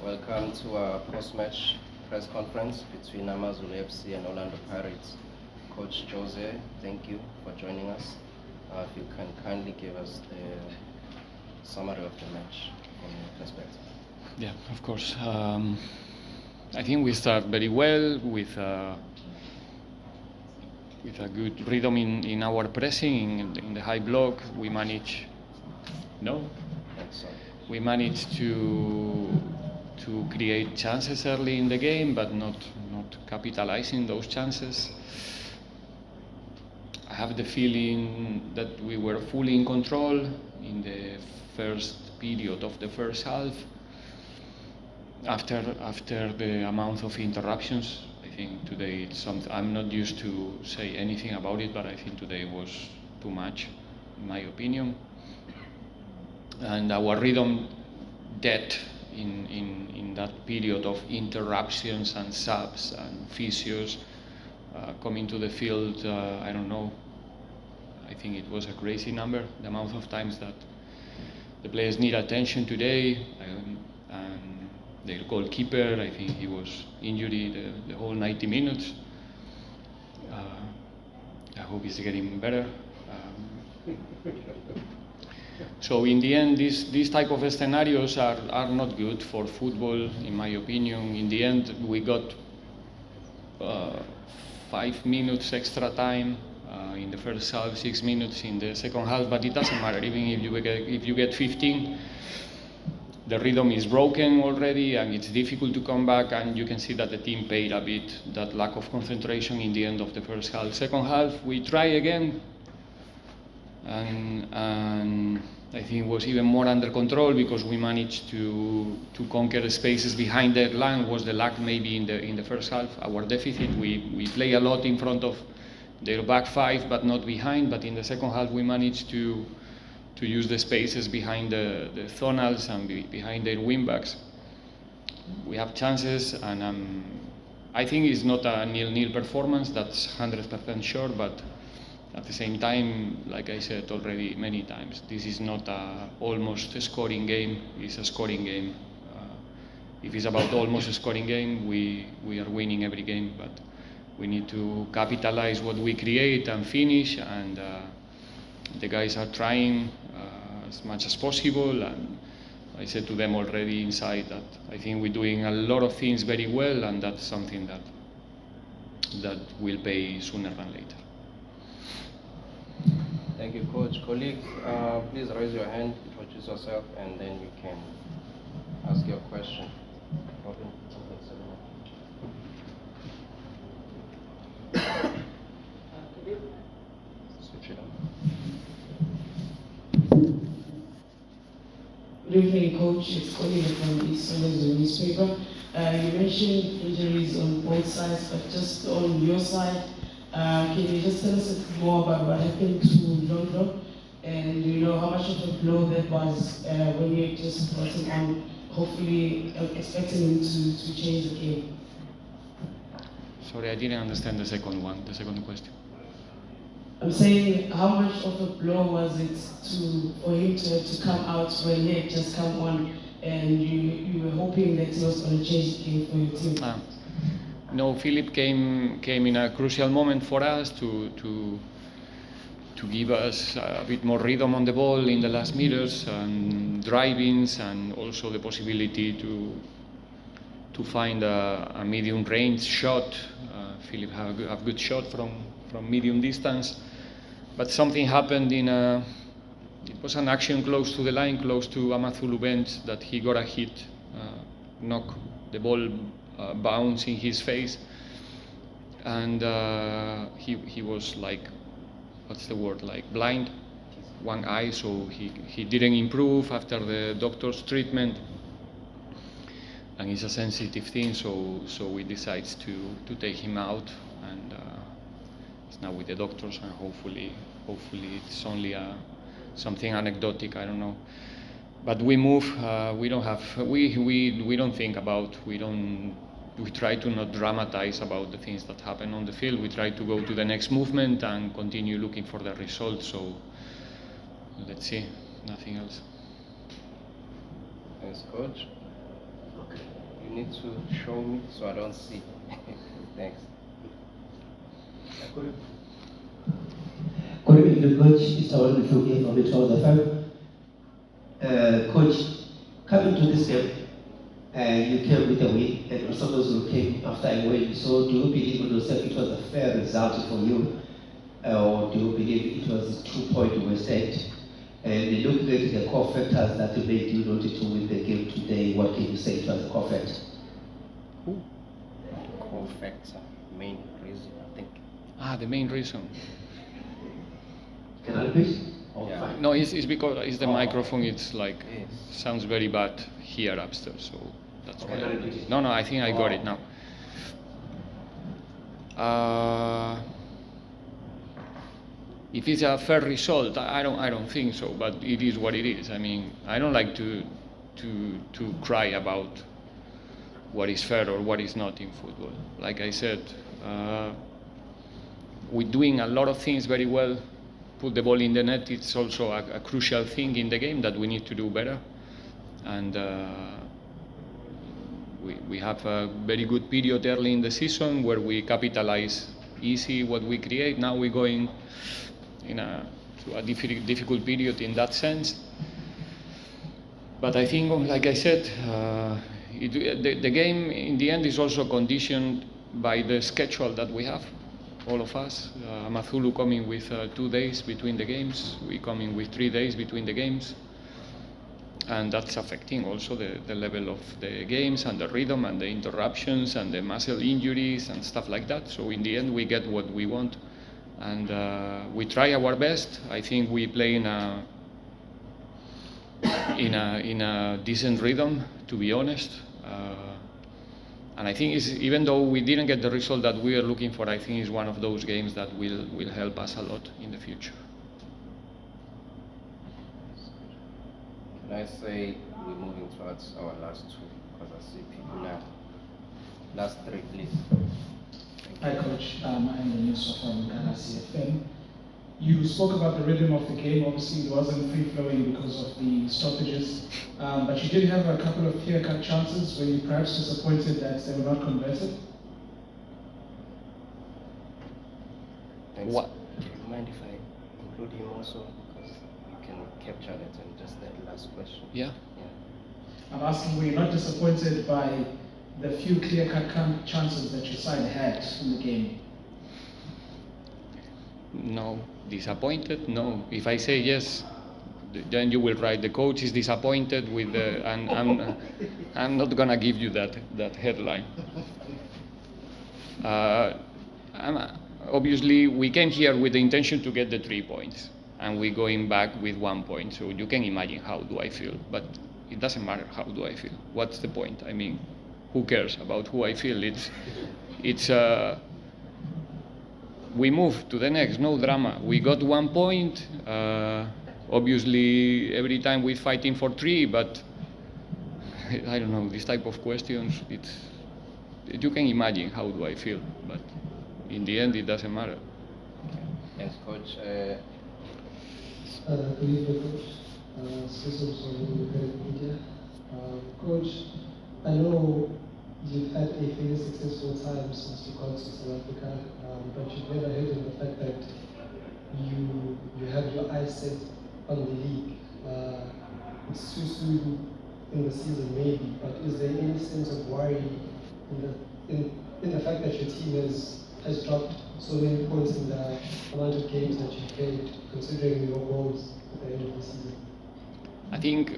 Welcome to our post-match press conference between AmaZulu FC and Orlando Pirates. Coach Jose, thank you for joining us. If you can kindly give us the summary of the match from your perspective. Yeah, of course. I think we start very well with a good rhythm in our pressing in the high block. We managed to create chances early in the game, but not capitalizing those chances. I have the feeling that we were fully in control in the first period of the first half. After the amount of interruptions, I think today it's something I'm not used to say anything about it, but I think today was too much, in my opinion. And our rhythm depth in that period of interruptions and subs and physios coming to the field, I don't know. I think it was a crazy number, the amount of times that the players need attention today. And their goalkeeper, I think he was injured the whole 90 minutes. I hope he's getting better. So in the end, these type of scenarios are not good for football, in my opinion. In the end, we got 5 minutes extra time in the first half, 6 minutes in the second half, but it doesn't matter. Even if you get 15, the rhythm is broken already, and it's difficult to come back. And you can see that the team paid a bit that lack of concentration in the end of the first half. Second half, we try again. And I think it was even more under control because we managed to conquer the spaces behind their line. Was the lack maybe in the first half, our deficit. We play a lot in front of their back five, but not behind. But in the second half, we managed to use the spaces behind the zonals and behind their wingbacks. We have chances, and I think it's not a nil-nil performance. That's 100% sure, but at the same time, like I said already many times, this is not almost a scoring game, it's a scoring game. If it's about almost a scoring game, we are winning every game, but we need to capitalize what we create and finish, and the guys are trying as much as possible. And I said to them already inside that I think we're doing a lot of things very well, and that's something that will pay sooner than later. Thank you, Coach. Colleagues, please raise your hand, introduce yourself, and then you can ask your question. Robin, switch it on. Good evening, Coach. It's Colin from the Sunday newspaper. You mentioned injuries on both sides, but just on your side, can you just tell us a bit more about what happened to London, and how much of a blow that was when you just brought him on, hopefully expecting him to change the game? Sorry, I didn't understand the second question. I'm saying, how much of a blow was it for him to come out when he had just come on, and you were hoping that he was going to change the game for your team? No, Philip came in a crucial moment for us to give us a bit more rhythm on the ball in the last meters and drivings, and also the possibility to find a medium range shot. Philip have a good shot from medium distance, but something happened it was an action close to the line, close to AmaZulu bench, that he got a hit, knock the ball bounce in his face, and he was like, what's the word, like blind, one eye, so he didn't improve after the doctor's treatment, and it's a sensitive thing, so we decided to take him out, and it's now with the doctors, and hopefully it's only something anecdotic, I don't know. But we move. We don't think about. We try to not dramatize about the things that happen on the field. We try to go to the next movement and continue looking for the result. So let's see. Nothing else. Thanks, Coach. Okay. You need to show me so I don't see. Thanks. Good evening, Coach. It's our review here from the 2005. Coach, coming to this game, you came with a win, and AmaZulu came after a win. So, do you believe in yourself it was a fair result for you, or do you believe it was a 2-point wasted? And looking at the core factors that made you not to win the game today, what can you say it was a core factor? Core factor, main reason, I think. The main reason. Can I repeat? Oh, Yeah. fine. No, it's because it's the microphone. It's like Yes. sounds very bad here upstairs, so that's Can I why. repeat it? No, I think I got it now. If it's a fair result, I don't think so. But it is what it is. I mean, I don't like to cry about what is fair or what is not in football. Like I said, we're doing a lot of things very well. Put the ball in the net. It's also a crucial thing in the game that we need to do better. And we have a very good period early in the season where we capitalize easy what we create. Now we're going to a difficult period in that sense. But I think, like I said, the game in the end is also conditioned by the schedule that we have, all of us. AmaZulu coming with 2 days between the games, we coming with 3 days between the games. And that's affecting also the level of the games and the rhythm and the interruptions and the muscle injuries and stuff like that. So in the end, we get what we want. And we try our best. I think we play in a decent rhythm, to be honest. And I think even though we didn't get the result that we are looking for, I think it's one of those games that will help us a lot in the future. Can I say we're moving towards our last two? Because I see people now. Last three, please. Hi, Coach. I'm the news from CFM. You spoke about the rhythm of the game. Obviously, it wasn't free-flowing because of the stoppages. But you did have a couple of clear-cut chances where you perhaps disappointed that they were not converted. Thanks. What? Do you mind if I include him also? Because you can capture it in just that last question. Yeah. I'm asking, were you not disappointed by the few clear-cut chances that your side had in the game? No. Disappointed? No. If I say yes, then you will write the coach is disappointed with the, and I'm not gonna give you that headline. Obviously, we came here with the intention to get the 3 points, and we're going back with 1 point. So you can imagine how do I feel, but it doesn't matter how do I feel. What's the point? I mean, who cares about who I feel? It's we move to the next, no drama. We got 1 point. Obviously, every time we're fighting for 3, but I don't know, this type of questions, you can imagine how do I feel, but in the end, it doesn't matter. Thanks, Coach. Good evening, Coach. Systems from independent media. Coach, I know you've had a very successful time since you got to South Africa, but you've never hidden the fact that you have your eyes set on the league. It's too soon in the season, maybe, but is there any sense of worry in the fact that your team has dropped so many points in the amount of games that you played, considering your goals at the end of the season? I think,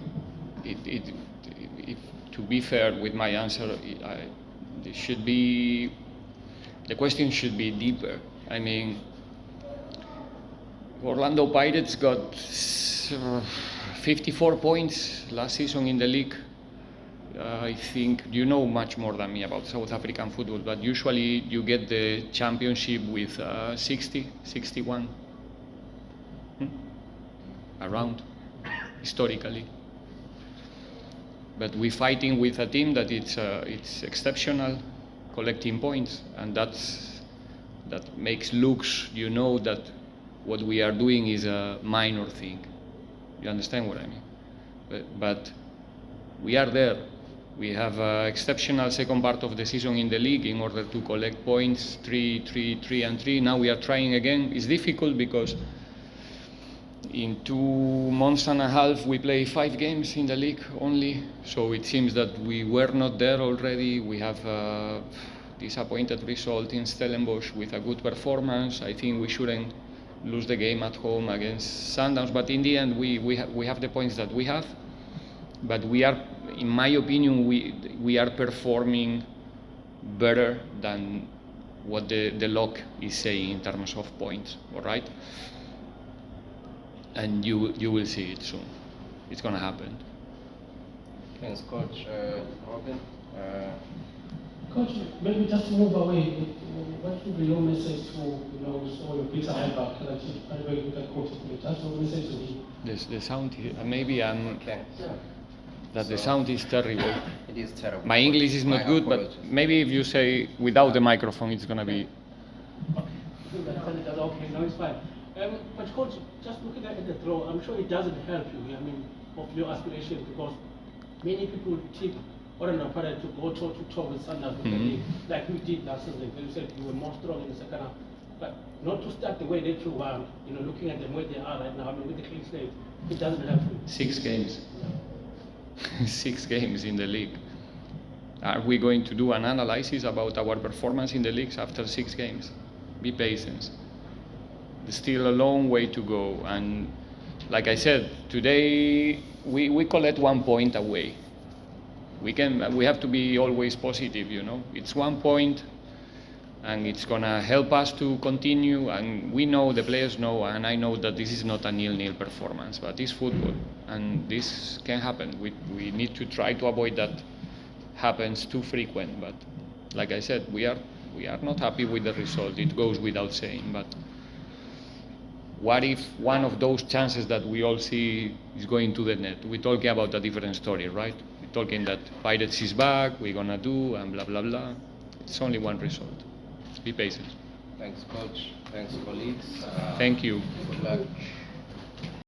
to be fair with my answer, the question should be deeper. I mean, Orlando Pirates got 54 points last season in the league. I think you know much more than me about South African football, but usually you get the championship with 60, 61, around, historically. But we're fighting with a team that it's exceptional, collecting points, and that makes looks, you know, that what we are doing is a minor thing. You understand what I mean? But we are there. We have an exceptional second part of the season in the league in order to collect points, 3, 3, 3 and 3. Now we are trying again. It's difficult because in 2 months and a half we play 5 games in the league only. So it seems that we were not there already. We have a disappointed result in Stellenbosch with a good performance. I think we shouldn't lose the game at home against Sundowns, but in the end we have the points that we have. But we are, in my opinion, we are performing better than what the log is saying in terms of points. All right, and you will see it soon. It's gonna happen. Thanks, Coach. Robin. Coach, maybe just to move away, what would be your message to so Peter Heiberg, coach? Just your message to him. The sound here, maybe I'm. Okay. That the sound is terrible. It is terrible. My English is not good, apologies. but maybe if you say without the microphone, it's gonna be. Okay, no, it's fine. But coach, just looking at the throw, I'm sure it doesn't help you. I mean, of your aspiration, because many people tip Orlando Pirates to go toe to toe with Sundowns in the league, like we did last season. You said you were more strong in the second half, but not to start the way they threw around. Looking at them where they are right now, I mean, with the clean slate, it doesn't help you. 6 games. Yeah. 6 games in the league. Are we going to do an analysis about our performance in the leagues after 6 games? Be patient. There's still a long way to go, and like I said, today we collect 1 point away. We have to be always positive, It's 1 point, and it's gonna help us to continue. And we know, the players know, and I know that this is not a 0-0 performance, but it's football, and this can happen. We need to try to avoid that happens too frequent. But like I said, we are not happy with the result. It goes without saying. But what if one of those chances that we all see is going to the net? We're talking about a different story, right? We're talking that Pirates is back, we're gonna do, and blah blah blah. It's only one result. Be patient. Thanks, Coach. Thanks, colleagues. Thank you. Good luck.